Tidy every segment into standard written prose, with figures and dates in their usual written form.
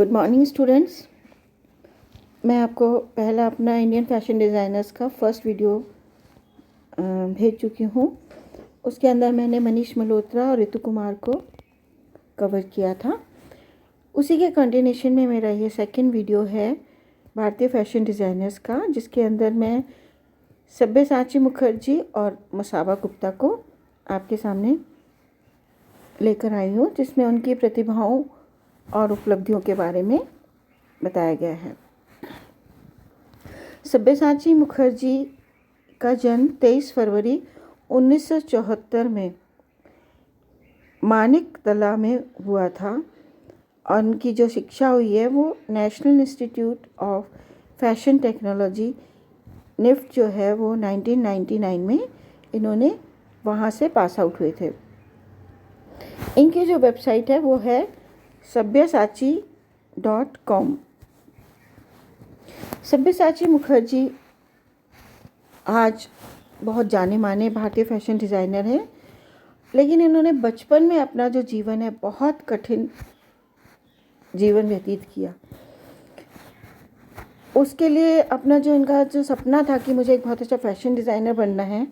Good morning students. मैं आपको पहला अपना इंडियन फैशन डिज़ाइनर्स का फर्स्ट वीडियो भेज चुकी हूँ। उसके अंदर मैंने मनीष मल्होत्रा और ऋतु कुमार को कवर किया था। उसी के कंटिन्यूशन में मेरा ये सेकंड वीडियो है भारतीय फैशन डिज़ाइनर्स का, जिसके अंदर मैं सब्यसाची मुखर्जी और मसाबा गुप्ता को आपके सामने लेकर आई हूँ, जिसमें उनकी प्रतिभाओं और उपलब्धियों के बारे में बताया गया है। सब्यसाची मुखर्जी का जन्म 23 फरवरी 1974 में मानिकतला में हुआ था और उनकी जो शिक्षा हुई है वो National Institute of Fashion Technology NIFT जो है वो 1999 में इन्होंने वहाँ से पास आउट हुए थे। इनकी जो वेबसाइट है वो है sabyasachi.com। सब्यसाची मुखर्जी आज बहुत जाने माने भारतीय फैशन डिज़ाइनर हैं, लेकिन इन्होंने बचपन में अपना जो जीवन है बहुत कठिन जीवन व्यतीत किया। उसके लिए अपना जो इनका जो सपना था कि मुझे एक बहुत अच्छा फैशन डिज़ाइनर बनना है,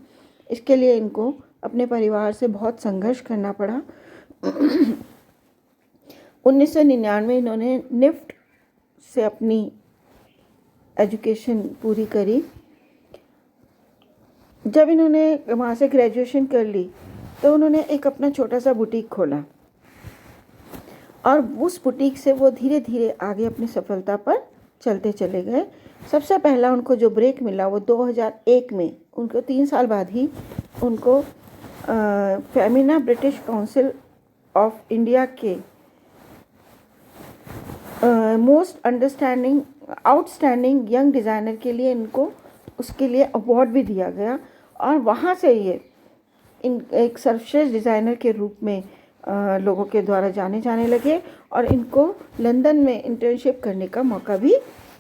इसके लिए इनको अपने परिवार से बहुत संघर्ष करना पड़ा। 1999 इन्होंने निफ्ट से अपनी एजुकेशन पूरी करी। जब इन्होंने वहाँ से ग्रेजुएशन कर ली तो उन्होंने एक अपना छोटा सा बुटीक खोला और उस बुटीक से वो धीरे धीरे आगे अपनी सफलता पर चलते चले गए। सबसे पहला उनको जो ब्रेक मिला वो 2001 में, उनको 3 साल बाद ही उनको Femina British council of India के मोस्ट आउटस्टैंडिंग यंग डिज़ाइनर के लिए इनको उसके लिए अवार्ड भी दिया गया और वहाँ से ये इन एक सर्वश्रेष्ठ डिज़ाइनर के रूप में लोगों के द्वारा जाने जाने लगे और इनको लंदन में इंटर्नशिप करने का मौका भी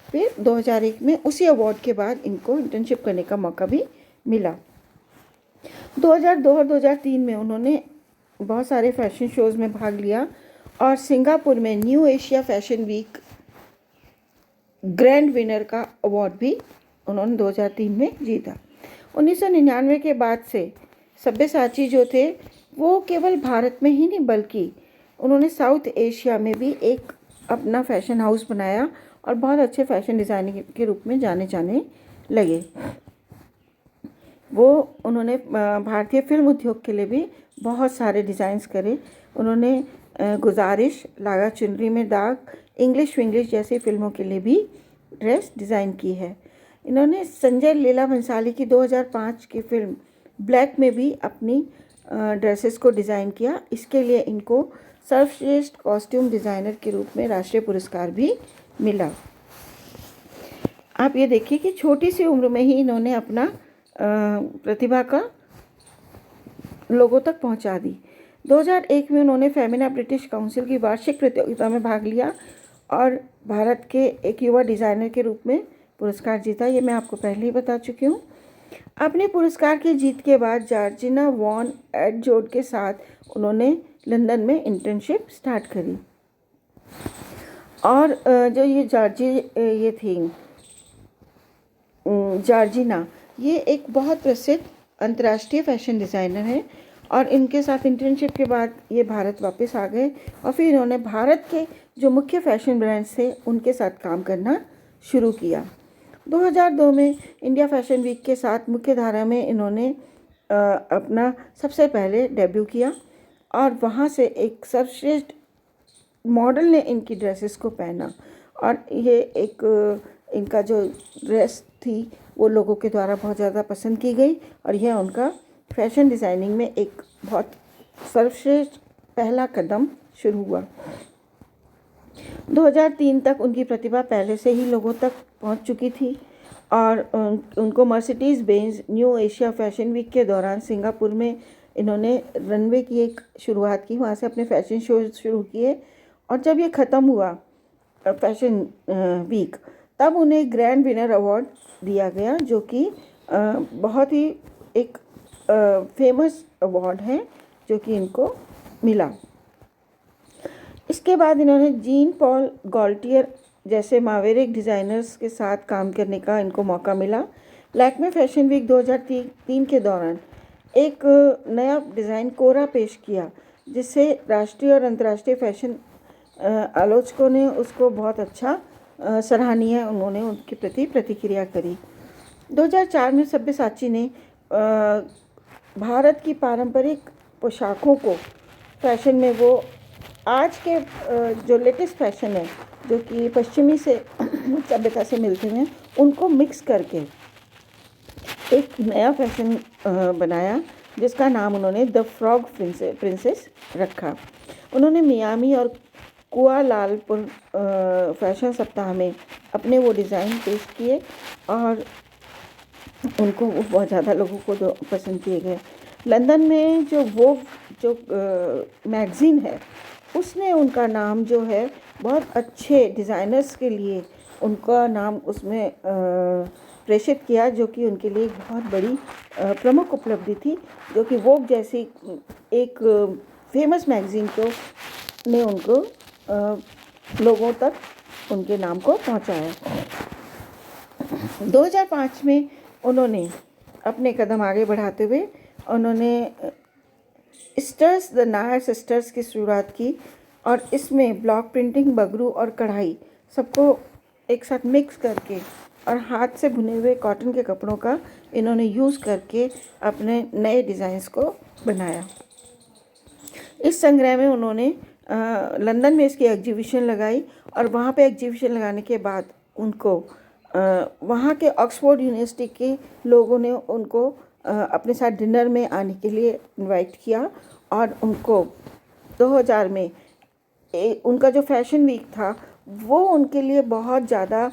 फिर 2001 में उसी अवार्ड के बाद इनको इंटर्नशिप करने का मौका भी मिला। 2002 और 2003 में उन्होंने बहुत सारे फैशन शोज़ में भाग लिया और सिंगापुर में New Asia Fashion Week grand winner का अवार्ड भी उन्होंने 2003 में जीता। 1999 के बाद से सब्यसाची जो थे वो केवल भारत में ही नहीं बल्कि उन्होंने साउथ एशिया में भी एक अपना फैशन हाउस बनाया और बहुत अच्छे फैशन डिज़ाइनर के रूप में जाने लगे। उन्होंने भारतीय फिल्म उद्योग के लिए भी बहुत सारे डिज़ाइंस करे। उन्होंने गुजारिश, लागा चुनरी में दाग, इंग्लिश विंग्लिश जैसी फिल्मों के लिए भी ड्रेस डिज़ाइन की है। इन्होंने संजय लीला भंसाली की 2005 की फिल्म ब्लैक में भी अपनी ड्रेसेस को डिज़ाइन किया। इसके लिए इनको सर्वश्रेष्ठ कॉस्ट्यूम डिज़ाइनर के रूप में राष्ट्रीय पुरस्कार भी मिला। आप ये देखिए कि छोटी सी उम्र में ही इन्होंने अपना प्रतिभा का लोगों तक पहुंचा दी। 2001 में उन्होंने फेमिना ब्रिटिश काउंसिल की वार्षिक प्रतियोगिता में भाग लिया और भारत के एक युवा डिज़ाइनर के रूप में पुरस्कार जीता। ये मैं आपको पहले ही बता चुकी हूँ। अपने पुरस्कार की जीत के बाद जॉर्जिना वॉन एडजोर्ड के साथ उन्होंने लंदन में इंटर्नशिप स्टार्ट करी और जो ये जॉर्जिना ये एक बहुत प्रसिद्ध अंतर्राष्ट्रीय फैशन डिज़ाइनर है और इनके साथ इंटर्नशिप के बाद ये भारत वापस आ गए और फिर इन्होंने भारत के जो मुख्य फैशन ब्रांड्स थे उनके साथ काम करना शुरू किया। 2002 में इंडिया फैशन वीक के साथ मुख्य धारा में इन्होंने अपना सबसे पहले डेब्यू किया और वहाँ से एक सर्वश्रेष्ठ मॉडल ने इनकी ड्रेसेस को पहना और ये एक इनका जो ड्रेस थी वो लोगों के द्वारा बहुत ज़्यादा पसंद की गई और यह उनका फैशन डिज़ाइनिंग में एक बहुत सर्वश्रेष्ठ पहला कदम शुरू हुआ। 2003 तक उनकी प्रतिभा पहले से ही लोगों तक पहुंच चुकी थी और उनको Mercedes Benz New Asia Fashion Week के दौरान सिंगापुर में इन्होंने रनवे की एक शुरुआत की, वहाँ से अपने फैशन शो शुरू किए और जब ये ख़त्म हुआ फैशन वीक तब उन्हें ग्रैंड विनर अवार्ड दिया गया, जो कि बहुत ही एक फेमस अवार्ड है जो कि इनको मिला। इसके बाद इन्होंने जीन पॉल गॉल्टियर जैसे मावेरिक डिज़ाइनर्स के साथ काम करने का इनको मौका मिला। लैक्मे फैशन वीक 2003 के दौरान एक नया डिज़ाइन कोरा पेश किया, जिससे राष्ट्रीय और अंतर्राष्ट्रीय फैशन आलोचकों ने उसको बहुत अच्छा सराहनीय उन्होंने उनके प्रति प्रतिक्रिया करी। 2004 में सब्यसाची ने भारत की पारंपरिक पोशाकों को फैशन में वो आज के जो लेटेस्ट फैशन है जो कि पश्चिमी से सभ्यता से मिलते हैं उनको मिक्स करके एक नया फैशन बनाया, जिसका नाम उन्होंने द फ्रॉग प्रिंसेस रखा। उन्होंने मियामी और कुआलालंपुर फैशन सप्ताह में अपने वो डिज़ाइन पेश किए और उनको वो बहुत ज़्यादा लोगों को पसंद किए गए। लंदन में जो वोग जो मैगज़ीन है उसने उनका नाम जो है बहुत अच्छे डिज़ाइनर्स के लिए उनका नाम उसमें प्रेषित किया, जो कि उनके लिए एक बहुत बड़ी प्रमुख उपलब्धि थी, जो कि वोग जैसी एक फेमस मैगज़ीन को ने उनको लोगों तक उनके नाम को पहुंचाया। 2005 में उन्होंने अपने कदम आगे बढ़ाते हुए उन्होंने स्टर्स द नायर सिस्टर्स की शुरुआत की और इसमें ब्लॉक प्रिंटिंग, बगरू और कढ़ाई सबको एक साथ मिक्स करके और हाथ से बुने हुए कॉटन के कपड़ों का इन्होंने यूज़ करके अपने नए डिज़ाइंस को बनाया। इस संग्रह में उन्होंने लंदन में इसकी एग्जीबिशन लगाई और वहाँ पे एग्जीबिशन लगाने के बाद उनको वहाँ के ऑक्सफोर्ड यूनिवर्सिटी के लोगों ने उनको अपने साथ डिनर में आने के लिए इनवाइट किया और उनको 2000 में उनका जो फैशन वीक था वो उनके लिए बहुत ज़्यादा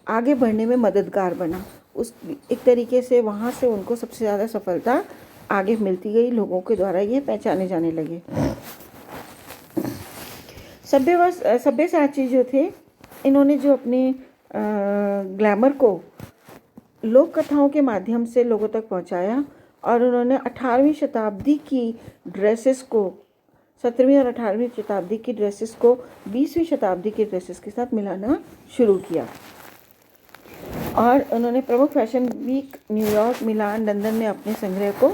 आगे बढ़ने में मददगार बना। उस एक तरीके से वहाँ से उनको सबसे ज़्यादा सफलता आगे मिलती गई, लोगों के द्वारा ये पहचाने जाने लगे। सब्यसाची जो थे इन्होंने जो अपने ग्लैमर को लोक कथाओं के माध्यम से लोगों तक पहुंचाया और उन्होंने 18वीं शताब्दी की ड्रेसेस को 17वीं और 18वीं शताब्दी की ड्रेसेस को 20वीं शताब्दी की ड्रेसेस के साथ मिलाना शुरू किया। और उन्होंने प्रमुख फैशन वीक न्यूयॉर्क, मिलान, लंदन में अपने संग्रह को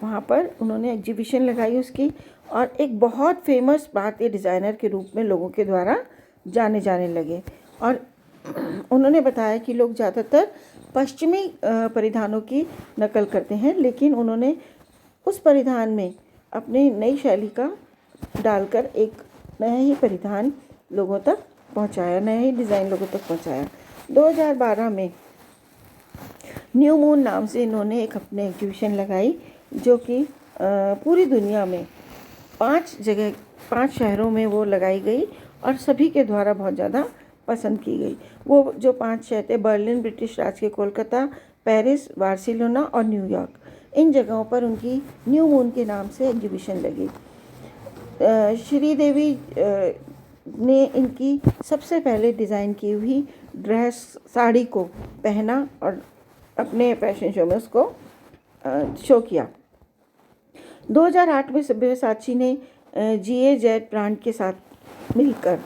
वहाँ पर उन्होंने एग्जीबिशन लगाई उसकी, और एक बहुत फेमस भारतीय डिज़ाइनर के रूप में लोगों के द्वारा जाने जाने लगे। और उन्होंने बताया कि लोग ज़्यादातर पश्चिमी परिधानों की नकल करते हैं, लेकिन उन्होंने उस परिधान में अपनी नई शैली का डालकर एक नया ही परिधान लोगों तक पहुंचाया, नया ही डिज़ाइन लोगों तक पहुंचाया। 2012 में न्यू मून नाम से इन्होंने एक अपने एग्जीबिशन लगाई, जो कि पूरी दुनिया में 5 शहरों में वो लगाई गई और सभी के द्वारा बहुत ज़्यादा पसंद की गई। वो जो 5 शहर थे, बर्लिन, ब्रिटिश राज के कोलकाता, पेरिस, बार्सिलोना और न्यूयॉर्क, इन जगहों पर उनकी न्यू मून के नाम से एग्जीबिशन लगी। श्रीदेवी ने इनकी सबसे पहले डिज़ाइन की हुई ड्रेस साड़ी को पहना और अपने फैशन शो में उसको शो किया। 2008 में सब्यसाची ने GAZ ब्रांड के साथ मिलकर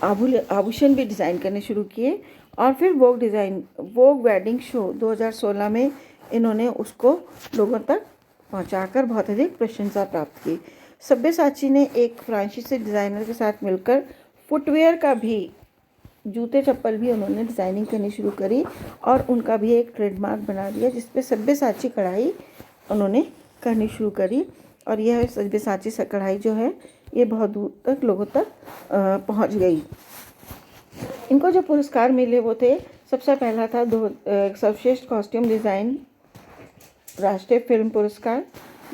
आभूषण भी डिज़ाइन करने शुरू किए और फिर वोग वेडिंग शो 2016 में इन्होंने उसको लोगों तक पहुंचाकर बहुत अधिक प्रशंसा प्राप्त की। सब्यसाची ने एक फ्रांसीसी डिज़ाइनर के साथ मिलकर फुटवेयर का भी, जूते चप्पल भी उन्होंने डिज़ाइनिंग करनी शुरू करी और उनका भी एक ट्रेडमार्क बना दिया, जिस पे सब्यसाची कढ़ाई उन्होंने करनी शुरू करी। और यह सब्यसाची कढ़ाई जो है ये बहुत दूर तक लोगों तक पहुंच गई। इनको जो पुरस्कार मिले वो थे, सबसे पहला था सर्वश्रेष्ठ कॉस्ट्यूम डिज़ाइन राष्ट्रीय फिल्म पुरस्कार।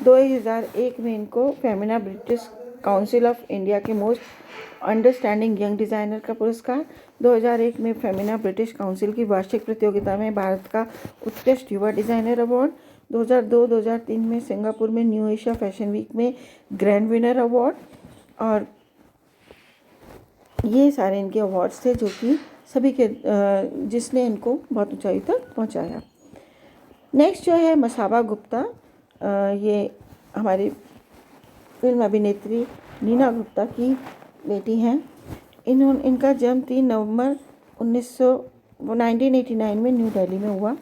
2001 में इनको Femina British council of India के मोस्ट अंडरस्टैंडिंग यंग डिज़ाइनर का पुरस्कार। 2001 में फेमिना ब्रिटिश काउंसिल की वार्षिक प्रतियोगिता में भारत का उत्कृष्ट युवा डिज़ाइनर अवार्ड। 2002-2003 में सिंगापुर में न्यू एशिया फैशन वीक में ग्रैंड विनर अवार्ड। और ये सारे इनके अवार्ड्स थे जो कि सभी के जिसने इनको बहुत ऊंचाई तक पहुंचाया। नेक्स्ट जो है मसाबा गुप्ता, ये हमारी फिल्म अभिनेत्री नीना गुप्ता की बेटी हैं। इनका जन्म 3 नवंबर 1989 में न्यू दिल्ली में हुआ।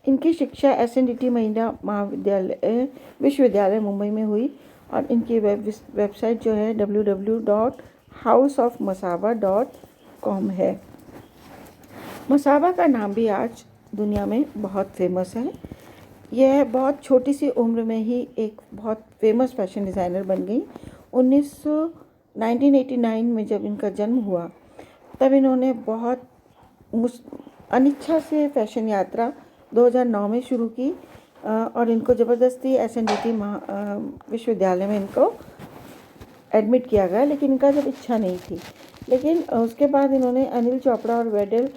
इनकी शिक्षा SNDT महिला महाविद्यालय विश्वविद्यालय मुंबई में हुई और इनकी वेबसाइट जो है www.houseofmasaba.com है। मसाबा का नाम भी आज दुनिया में बहुत फेमस है। यह बहुत छोटी सी उम्र में ही एक बहुत फेमस फैशन डिज़ाइनर बन गई। 1989 में जब इनका जन्म हुआ तब इन्होंने बहुत अनिच्छा से फैशन यात्रा 2009 में शुरू की और इनको ज़बरदस्ती SNDT विश्वविद्यालय में इनको एडमिट किया गया, लेकिन इनका जब इच्छा नहीं थी। लेकिन उसके बाद इन्होंने अनिल चोपड़ा और वेडल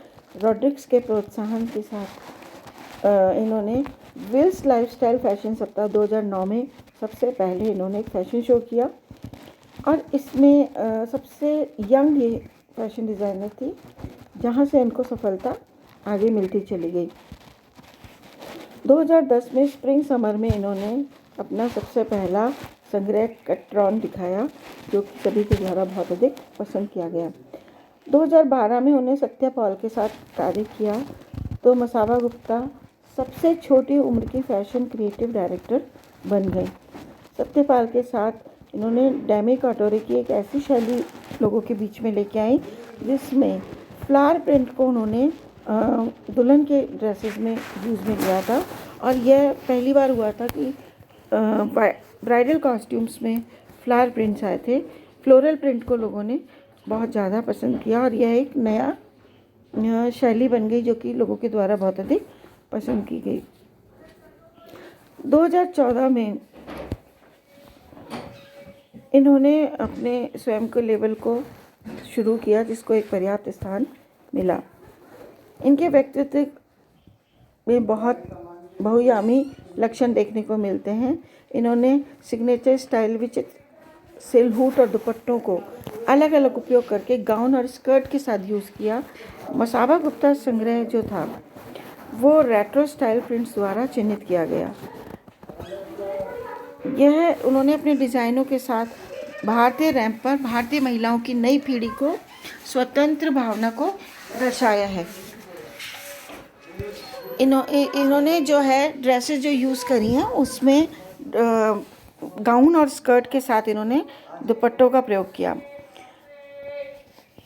रॉड्रिक्स के प्रोत्साहन के साथ इन्होंने विल्स लाइफस्टाइल फैशन सप्ताह 2009 में सबसे पहले इन्होंने एक फैशन शो किया और इसमें सबसे यंग ये फैशन डिज़ाइनर थी, जहां से इनको सफलता आगे मिलती चली गई। 2010 में स्प्रिंग समर में इन्होंने अपना सबसे पहला संग्रह कटरॉन दिखाया, जो कि सभी के द्वारा बहुत अधिक पसंद किया गया। 2012 में उन्हें सत्या पॉल के साथ कार्य किया तो मसाबा गुप्ता सबसे छोटी उम्र की फैशन क्रिएटिव डायरेक्टर बन गई। सत्यपाल के साथ इन्होंने डेमी कटोरे की एक ऐसी शैली लोगों के बीच में लेके आई जिसमें फ्लावर प्रिंट को उन्होंने दुल्हन के ड्रेसेस में यूज़ में लिया था और यह पहली बार हुआ था कि ब्राइडल कॉस्ट्यूम्स में फ्लावर प्रिंट्स आए थे। फ्लोरल प्रिंट को लोगों ने बहुत ज़्यादा पसंद किया और यह एक नया शैली बन गई जो कि लोगों के द्वारा बहुत अधिक पसंद की गई। 2014 में इन्होंने अपने स्वयं के लेबल को शुरू किया जिसको एक पर्याप्त स्थान मिला। इनके व्यक्तित्व में बहुत बहुआयामी लक्षण देखने को मिलते हैं। इन्होंने सिग्नेचर स्टाइल विचित्र सिलहूट और दुपट्टों को अलग अलग उपयोग करके गाउन और स्कर्ट के साथ यूज़ किया। मसाबा गुप्ता संग्रह जो था वो रेट्रो स्टाइल प्रिंट्स द्वारा चिन्हित किया गया। यह उन्होंने अपने डिज़ाइनों के साथ भारतीय रैंप पर भारतीय महिलाओं की नई पीढ़ी को स्वतंत्र भावना को दर्शाया है। इन्होंने जो है ड्रेसेस जो यूज़ करी हैं उसमें गाउन और स्कर्ट के साथ इन्होंने दुपट्टों का प्रयोग किया।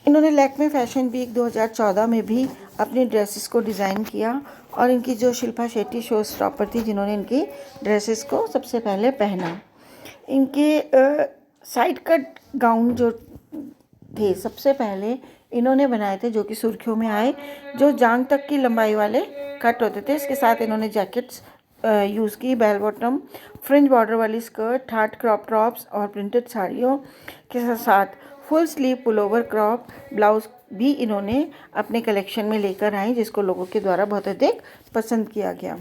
इन्होंने लैक्मे फैशन वीक 2014 में भी अपनी ड्रेसेस को डिज़ाइन किया और इनकी जो शिल्पा शेट्टी शो स्टॉपर थी जिन्होंने इनकी ड्रेसेस को सबसे पहले पहना। इनके साइड कट गाउन जो थे सबसे पहले इन्होंने बनाए थे जो कि सुर्खियों में आए, जो जांग तक की लंबाई वाले कट होते थे। इसके साथ इन्होंने जैकेट्स यूज़ की, बेल बॉटम, फ्रिंज बॉर्डर वाली स्कर्ट, थाट क्रॉप टॉप्स और प्रिंटेड साड़ियों के साथ full sleeve pullover crop blouse भी इन्होंने अपने कलेक्शन में लेकर आई, जिसको लोगों के द्वारा बहुत अधिक पसंद किया गया।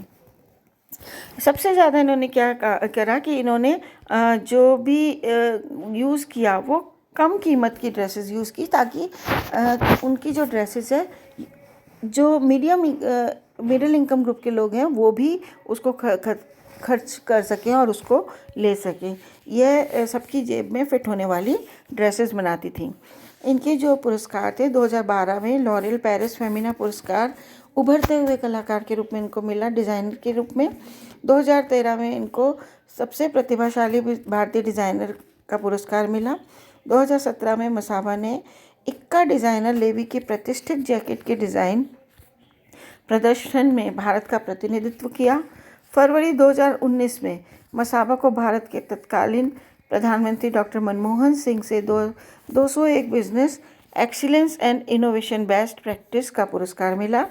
सबसे ज़्यादा इन्होंने क्या करा कि इन्होंने जो भी यूज़ किया वो कम कीमत की ड्रेसेस यूज़ की ताकि उनकी जो ड्रेसेस है जो मिडिल इनकम ग्रुप के लोग हैं वो भी उसको खर्च कर सकें और उसको ले सकें। यह सबकी जेब में फिट होने वाली ड्रेसेस बनाती थी। इनके जो पुरस्कार थे 2012 में लॉरेल पेरिस फेमिना पुरस्कार उभरते हुए कलाकार के रूप में इनको मिला डिज़ाइनर के रूप में। 2013 में इनको सबसे प्रतिभाशाली भारतीय डिज़ाइनर का पुरस्कार मिला। 2017 में मसाबा ने इक्का डिज़ाइनर लेवी की प्रतिष्ठित जैकेट के डिज़ाइन प्रदर्शन में भारत का प्रतिनिधित्व किया। फरवरी 2019 में मसाबा को भारत के तत्कालीन प्रधानमंत्री डॉक्टर मनमोहन सिंह से 201 business excellence and innovation best practice का पुरस्कार मिला।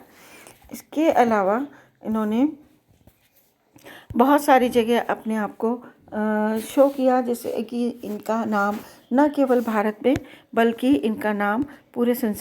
इसके अलावा इन्होंने बहुत सारी जगह अपने आप को शो किया, जैसे कि इनका नाम न केवल भारत में बल्कि इनका नाम पूरे संसार